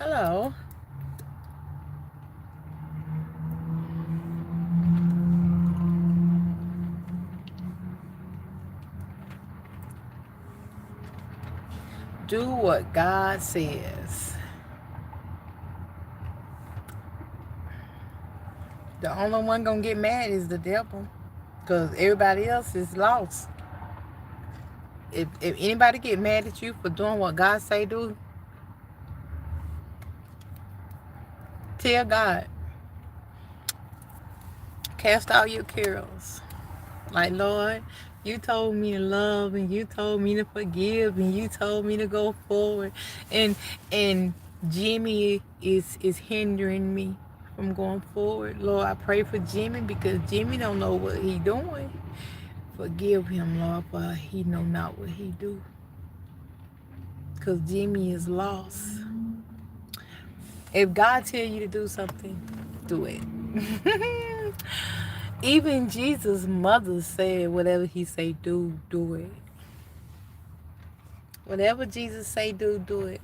Hello. Do what God says. The only one gonna get mad is the devil, cause everybody else is lost. If anybody get mad at you for doing what God say do, tell God, cast all your cares. Like, Lord, you told me to love, and you told me to forgive, and you told me to go forward, and and Jimmy is hindering me from going forward. Lord, I pray for Jimmy because Jimmy don't know what he doing. Forgive him, Lord, for he know not what he do. Cause Jimmy is lost. If God tell you to do something, do it. Even Jesus' mother said, whatever he say do, do it. Whatever Jesus say do it.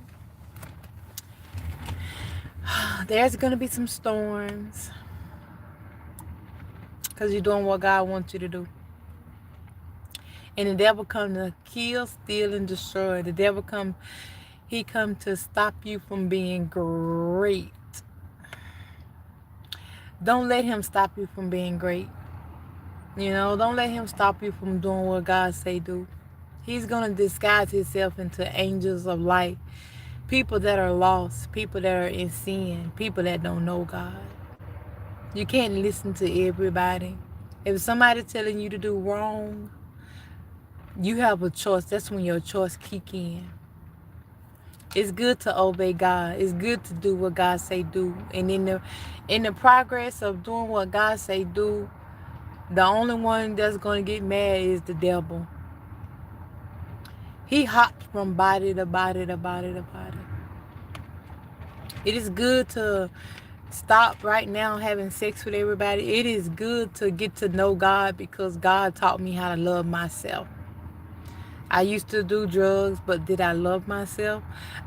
There's gonna be some storms, cause you're doing what God wants you to do. And the devil come to kill, steal, and destroy. The devil he come to stop you from being great. Don't let him stop you from being great. Don't let him stop you from doing what God say do. He's gonna disguise himself into angels of light. People that are lost, people that are in sin, people that don't know God. You can't listen to everybody. If somebody telling you to do wrong, you have a choice. That's when your choice kick in. It's good to obey God. It's good to do what God say do. And in the progress of doing what God say do, the only one that's gonna get mad is the devil. He hops from body to body to body to body. It is good to stop right now having sex with everybody. It is good to get to know God because God taught me how to love myself. I used to do drugs, but did I love myself?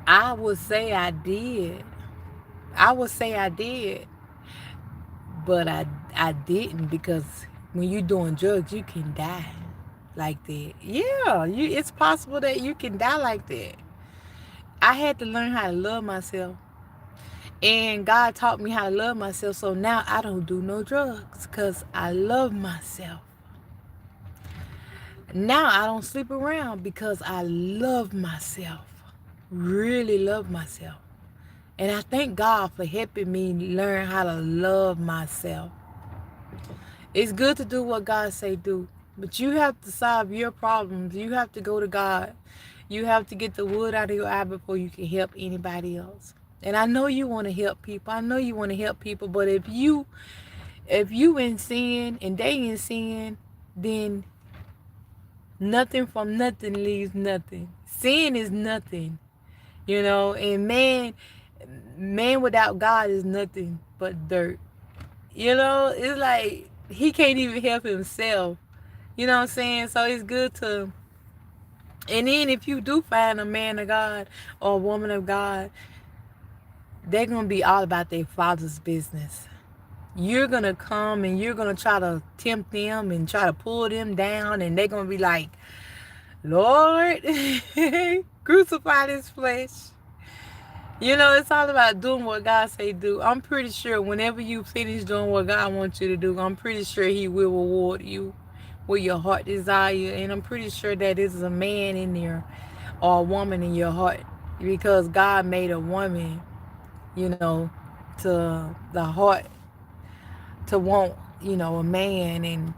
I would say I did. I would say I did, but I didn't because when you're doing drugs, you can die like that. Yeah, it's possible that you can die like that. I had to learn how to love myself. And God taught me how to love myself. So now I don't do no drugs because I love myself. Now I don't sleep around because I love myself. Really love myself. And I thank God for helping me learn how to love myself. It's good to do what God say do. But you have to solve your problems. You have to go to God. You have to get the wood out of your eye before you can help anybody else. And I know you want to help people. I know you want to help people. But if you in sin and they in sin, then nothing from nothing leaves nothing. Sin is nothing. And man without God is nothing but dirt. It's like he can't even help himself. You know what I'm saying? So it's good to, and then if you do find a man of God or a woman of God, they're going to be all about their father's business. You're going to come and you're going to try to tempt them and try to pull them down, and they're going to be like, Lord, crucify this flesh. It's all about doing what God say do. I'm pretty sure whenever you finish doing what God wants you to do, I'm pretty sure he will reward you with your heart desire. And I'm pretty sure that there's a man in there or a woman in your heart because God made a woman, to the heart to want, a man. And,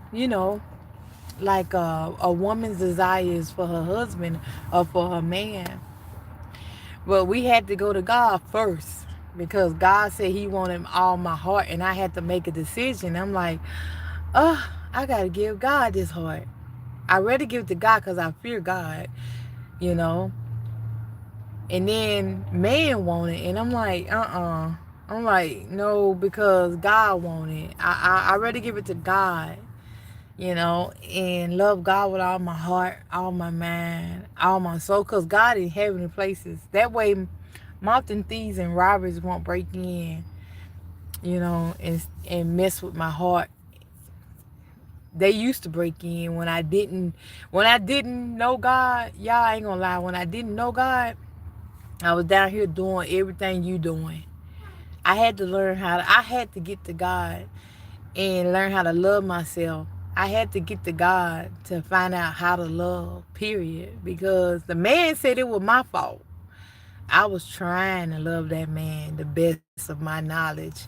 like a woman's desire is for her husband or for her man. But we had to go to God first because God said he wanted all my heart, and I had to make a decision. I'm like, I got to give God this heart. I rather give it to God because I fear God, you know. And then man want it, and I'm like, I'm like, no, because God want it. I rather give it to God, and love God with all my heart, all my mind, all my soul, because God in heavenly places. That way Moth and thieves and robbers won't break in, and mess with my heart. They used to break in when I didn't know God. Y'all ain't gonna lie. When I didn't know God, I was down here doing everything you doing. I had to get to God and learn how to love myself. I had to get to God to find out how to love, period. Because the man said it was my fault. I was trying to love that man the best of my knowledge.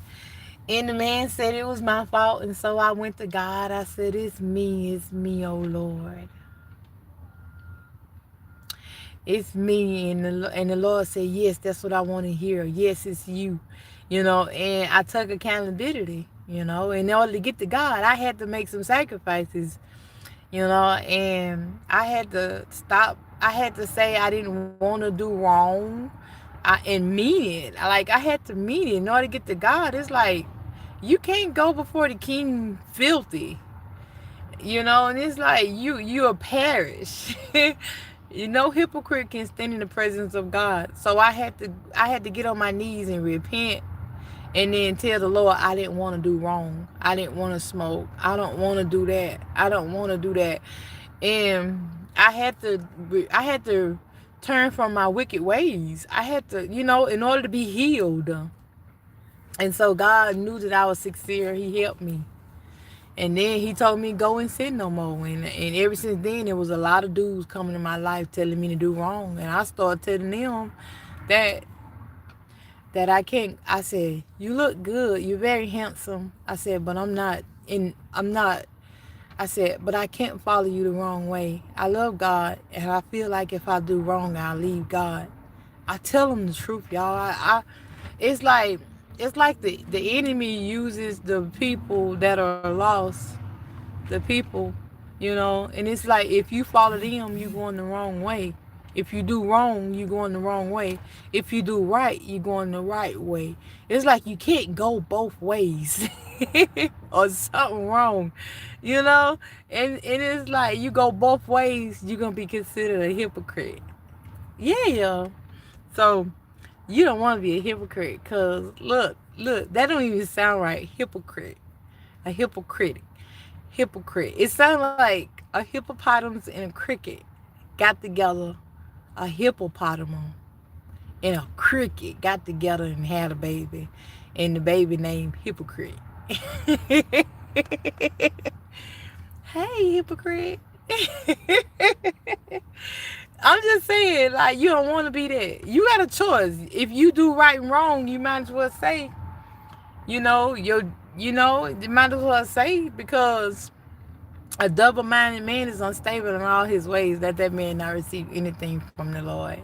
And the man said it was my fault. And so I went to God. I said, it's me, oh Lord. It's me. And the Lord said, yes, that's what I want to hear. Yes, it's you. And I took accountability. In order to get to God, I had to make some sacrifices, and I had to stop. I had to say I didn't want to do wrong, and mean it. Like, I had to mean it in order to get to God. It's like, you can't go before the king filthy, and it's like you'll perish. No hypocrite can stand in the presence of God. So I had to get on my knees and repent, and then tell the Lord I didn't want to do wrong. I didn't want to smoke. I don't want to do that. I don't want to do that. And I had to turn from my wicked ways. I had to, in order to be healed. And so God knew that I was sincere. He helped me. And then he told me go and sin no more. And ever since then, there was a lot of dudes coming in my life telling me to do wrong. And I started telling them that I can't. I said, you look good. You're very handsome. I said, but I'm not. I said, but I can't follow you the wrong way. I love God. And I feel like if I do wrong, I'll leave God. I tell them the truth, y'all. It's like the enemy uses the people that are lost, the people, and it's like if you follow them, you're going the wrong way. If you do wrong, you're going the wrong way. If you do right, you're going the right way. It's like you can't go both ways or something wrong, and it's like you go both ways, you're going to be considered a hypocrite. Yeah. So you don't want to be a hypocrite because look, that don't even sound right. Hypocrite. A hypocrite. It sounds like a hippopotamus and a cricket got together. A hippopotamus and a cricket got together and had a baby. And the baby named Hypocrite. Hey, hypocrite. I'm just saying, like, you don't want to be that. You got a choice. If you do right and wrong, you might as well say, you might as well say, because a double-minded man is unstable in all his ways. Let that man not receive anything from the Lord.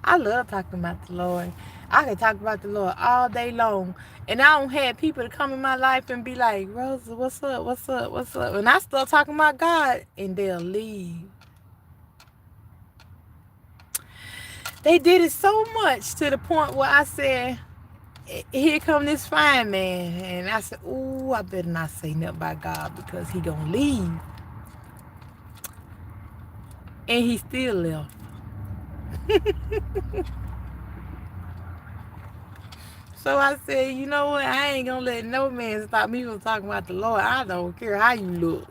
I love talking about the Lord. I can talk about the Lord all day long. And I don't have people to come in my life and be like, Rosa, what's up, what's up, what's up? And I start talking about God, and they'll leave. They did it so much to the point where I said, here come this fine man. And I said, ooh, I better not say nothing about God because he gonna leave. And he still left. So I said, you know what? I ain't gonna let no man stop me from talking about the Lord. I don't care how you look.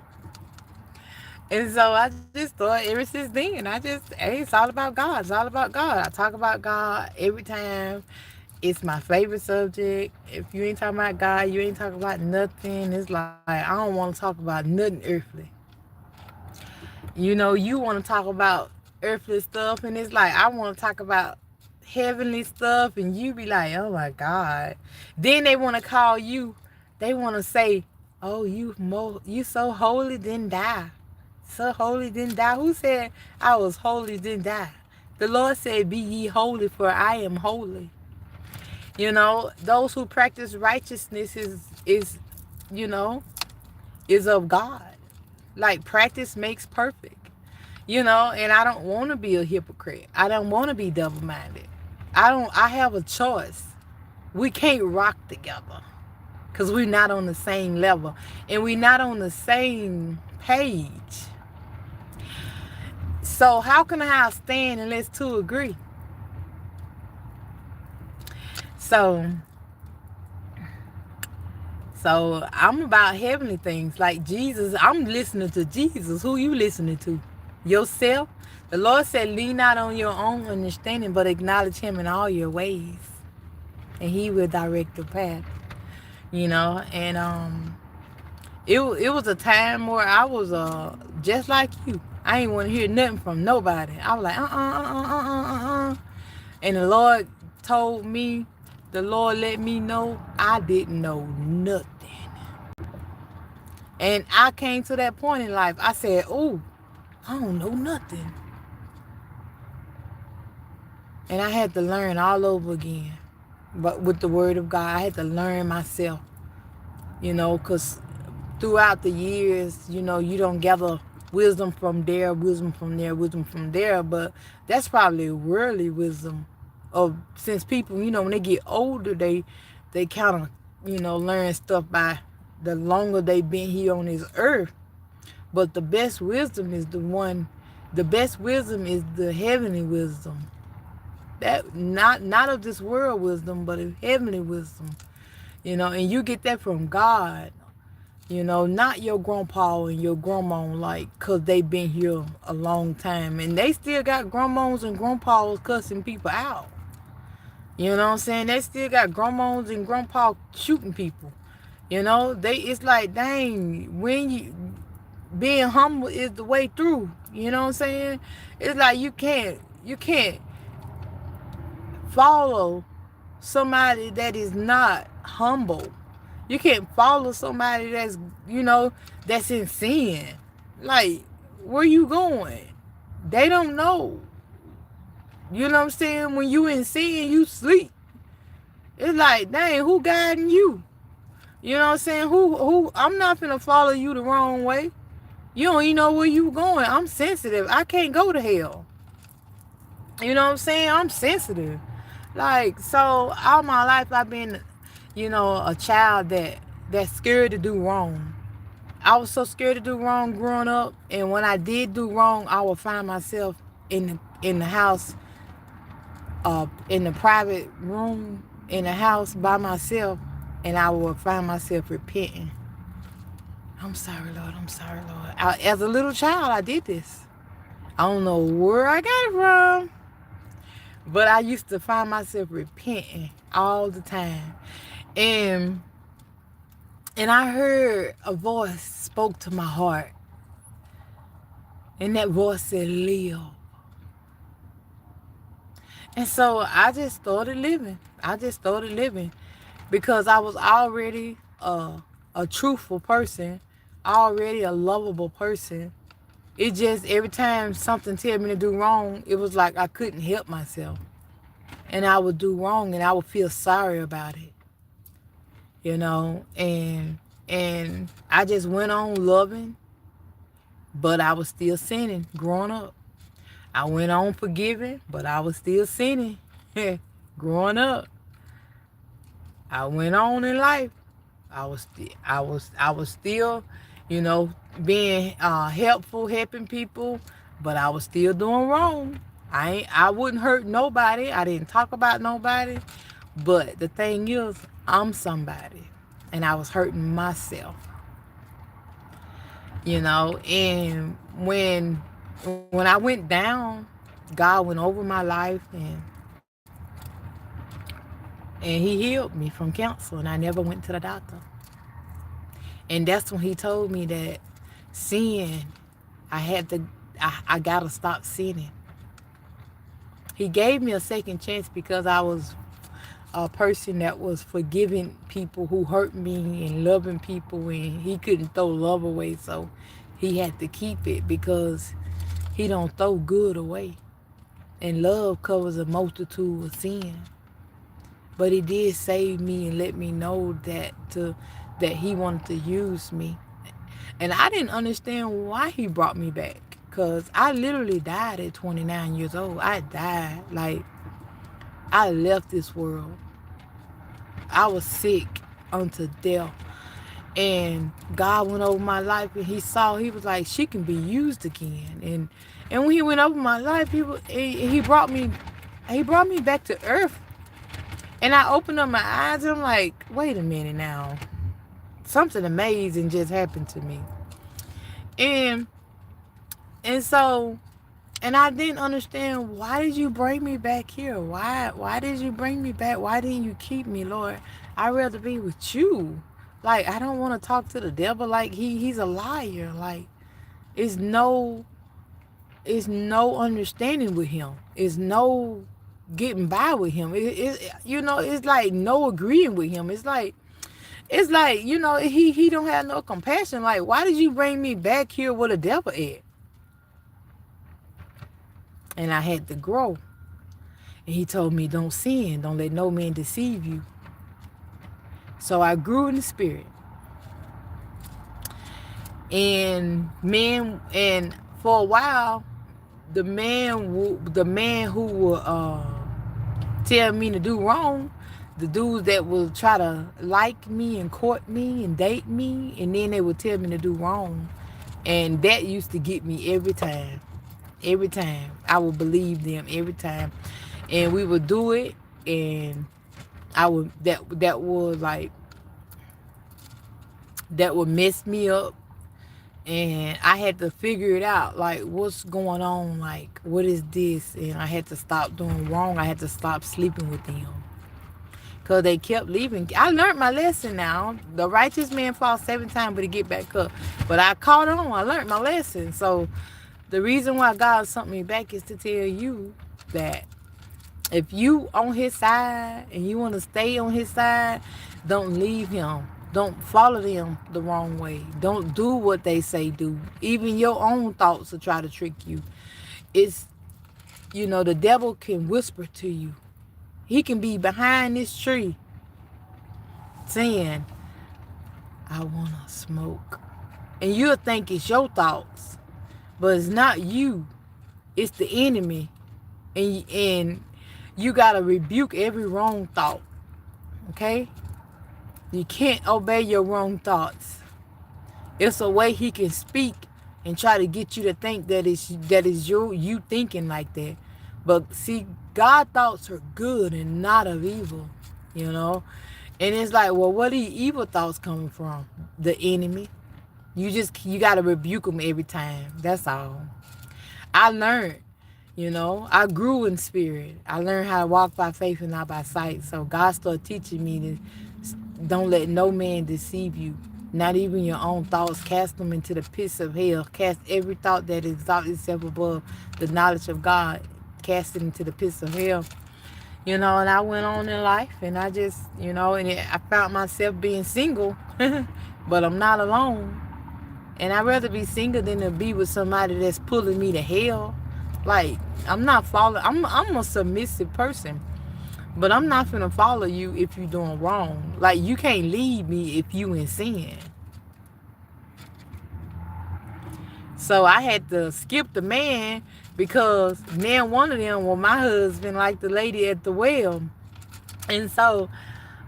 And so I just thought ever since then, hey, it's all about God. It's all about God. I talk about God every time. It's my favorite subject. If you ain't talking about God, you ain't talking about nothing. It's like, I don't want to talk about nothing earthly. You want to talk about earthly stuff, and it's like, I want to talk about heavenly stuff, and you be like, oh my God. Then they want to call you, they want to say, oh, you so holy, then die. So holy, then die. Who said I was holy, then die? The Lord said, be ye holy, for I am holy. Those who practice righteousness is of God. Like, practice makes perfect. And I don't want to be a hypocrite. I don't want to be double-minded. I have a choice. We can't rock together because we're not on the same level and we're not on the same page. So how can a house stand unless two agree? So, so I'm about heavenly things like Jesus. I'm listening to Jesus. Who you listening to? Yourself. The Lord said, lean not on your own understanding, but acknowledge him in all your ways, and he will direct the path. And it was a time where I was just like you. I ain't want to hear nothing from nobody. I was like and the Lord let me know I didn't know nothing. And I came to that point in life. I said, "Ooh, I don't know nothing," and I had to learn all over again. But with the Word of God, I had to learn myself. Because throughout the years, you don't gather wisdom from there, wisdom from there, wisdom from there, but that's probably worldly wisdom. Of since people, when they get older, they kind of, learn stuff by the longer they've been here on this earth. But the best wisdom is the heavenly wisdom. That not of this world wisdom, but of heavenly wisdom. And you get that from God. Not your grandpa and your grandma, because they've been here a long time. And they still got grandmas and grandpas cussing people out. You know what I'm saying? They still got grandmas and grandpa shooting people. It's like, dang, being humble is the way through. You know what I'm saying? It's like you can't follow somebody that is not humble. You can't follow somebody that's in sin. Like, where you going? They don't know. You know what I'm saying? When you in sin, you sleep. It's like, dang, who guiding you? You know what I'm saying? Who? I'm not finna follow you the wrong way. You don't even know where you going. I'm sensitive. I can't go to hell. You know what I'm saying? I'm sensitive. Like, so all my life I've been, a child that's scared to do wrong. I was so scared to do wrong growing up, and when I did do wrong, I would find myself in the house, in the private room in the house by myself, and I would find myself repenting. I'm sorry, Lord. I'm sorry, Lord. As a little child, I did this. I don't know where I got it from, but I used to find myself repenting all the time. And I heard a voice spoke to my heart. And that voice said, live. And so I just started living. Because I was already a truthful person, already a lovable person. It just, every time something tell me to do wrong, it was like I couldn't help myself. And I would do wrong and I would feel sorry about it. And I just went on loving, but I was still sinning growing up. I went on forgiving, but I was still sinning growing up. I went on in life. I was still, being helpful, helping people, but I was still doing wrong. I wouldn't hurt nobody. I didn't talk about nobody. But the thing is, I'm somebody, and I was hurting myself. And when I went down, God went over my life and he healed me from cancer, and I never went to the doctor. And that's when he told me that sin, I gotta stop sinning. He gave me a second chance because I was a person that was forgiving people who hurt me and loving people, and he couldn't throw love away, so he had to keep it because he don't throw good away. And love covers a multitude of sin. But he did save me and let me know that he wanted to use me. And I didn't understand why he brought me back, because I literally died at 29 years old. I died. Like, I left this world. I was sick unto death. And God went over my life and he was like, she can be used again. And when he went over my life, he brought me back to earth. And I opened up my eyes and I'm like, wait a minute now. Something amazing just happened to me. And and so and I didn't understand, why did you bring me back here? Why did you bring me back? Why didn't you keep me, Lord? I'd rather be with you. Like, I don't want to talk to the devil like he's a liar. Like, it's no it's no understanding with him. It's no getting by with him. It's like no agreeing with him. It's like, he don't have no compassion. Like, why did you bring me back here with the devil at? And I had to grow. And he told me, don't sin. Don't let no man deceive you. So I grew in the spirit. And for a while, the man who would tell me to do wrong, the dudes that will try to like me and court me and date me, and then they would tell me to do wrong. And that used to get me every time. Every time. I would believe them every time. And we would do it, and that would mess me up. And I had to figure it out, like, what's going on, like, what is this? And I had to stop doing wrong. I had to stop sleeping with them, because they kept leaving. I learned my lesson now. The righteous man falls 7 times, but he get back up. But I caught on. I learned my lesson. So the reason why God sent me back is to tell you that if you on his side and you want to stay on his side, don't leave him. Don't follow them the wrong way. Don't do what they say do. Even your own thoughts will try to trick you. It's, the devil can whisper to you. He can be behind this tree saying, I want to smoke. And you'll think it's your thoughts, but it's not you. It's the enemy. And you got to rebuke every wrong thought. Okay? You can't obey your wrong thoughts. It's a way he can speak and try to get you to think that is you thinking like that. But see, God's thoughts are good and not of evil, And it's like, well, where are these evil thoughts coming from? The enemy. You got to rebuke them every time. That's all. I learned, I grew in spirit. I learned how to walk by faith and not by sight. So God started teaching me to don't let no man deceive you. Not even your own thoughts. Cast them into the pits of hell. Cast every thought that exalts itself above the knowledge of God. Cast it into the pits of hell. And I went on in life, and I just, I found myself being single, but I'm not alone. And I'd rather be single than to be with somebody that's pulling me to hell. Like, I'm not following. I'm a submissive person. But I'm not finna follow you if you're doing wrong. Like, you can't lead me if you in sin. So I had to skip the man, because then one of them was my husband, like the lady at the well. And so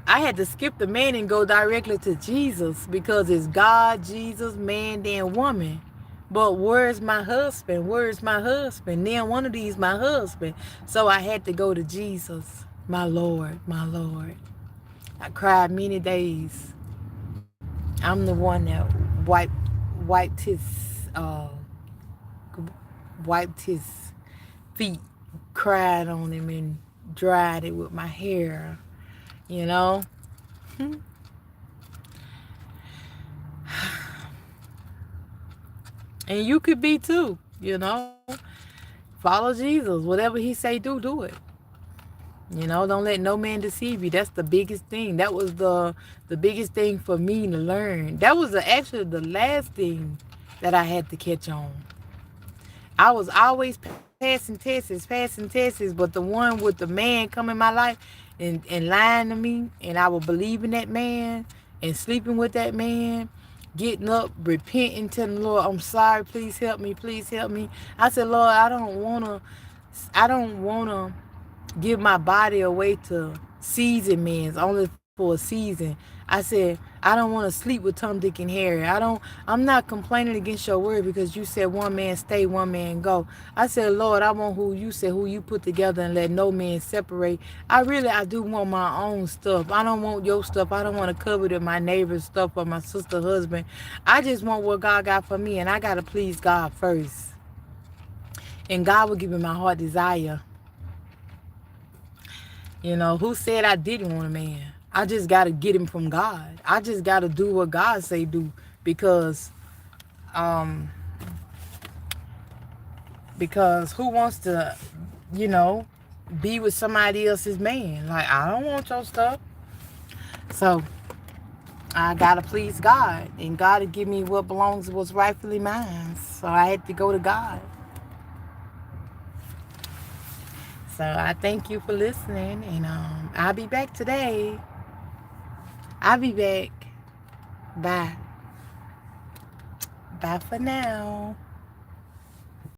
I had to skip the man and go directly to Jesus, because it's God, Jesus, man, then woman. But where's my husband? Where's my husband? Then one of these my husband. So I had to go to Jesus. My Lord, my Lord. I cried many days. I'm the one that wiped his feet, cried on him, and dried it with my hair. And you could be too. Follow Jesus. Whatever he say, do it. Don't let no man deceive you. That's the biggest thing. That was the biggest thing for me to learn. That was actually the last thing that I had to catch on. I was always passing tests, but the one with the man come in my life and lying to me, and I would believe in that man and sleeping with that man, getting up, repenting, telling the Lord, I'm sorry, please help me. I said, Lord, I don't wanna give my body away to seasoned men, only for a season. I said, I don't want to sleep with Tom, Dick, and Harry. I'm not complaining against your word because you said one man stay, one man go. I said, Lord, I want who you said, who you put together and let no man separate. I do want my own stuff. I don't want your stuff. I don't want to cover to my neighbor's stuff or my sister's husband. I just want what God got for me, and I got to please God first. And God will give me my heart desire. Who said I didn't want a man? I just got to get him from God. I just got to do what God say do because um who wants to, be with somebody else's man? Like, I don't want your stuff. So I got to please God, and God to give me what belongs, what's rightfully mine. So I had to go to God. So I thank you for listening, and I'll be back today. I'll be back. Bye. Bye for now.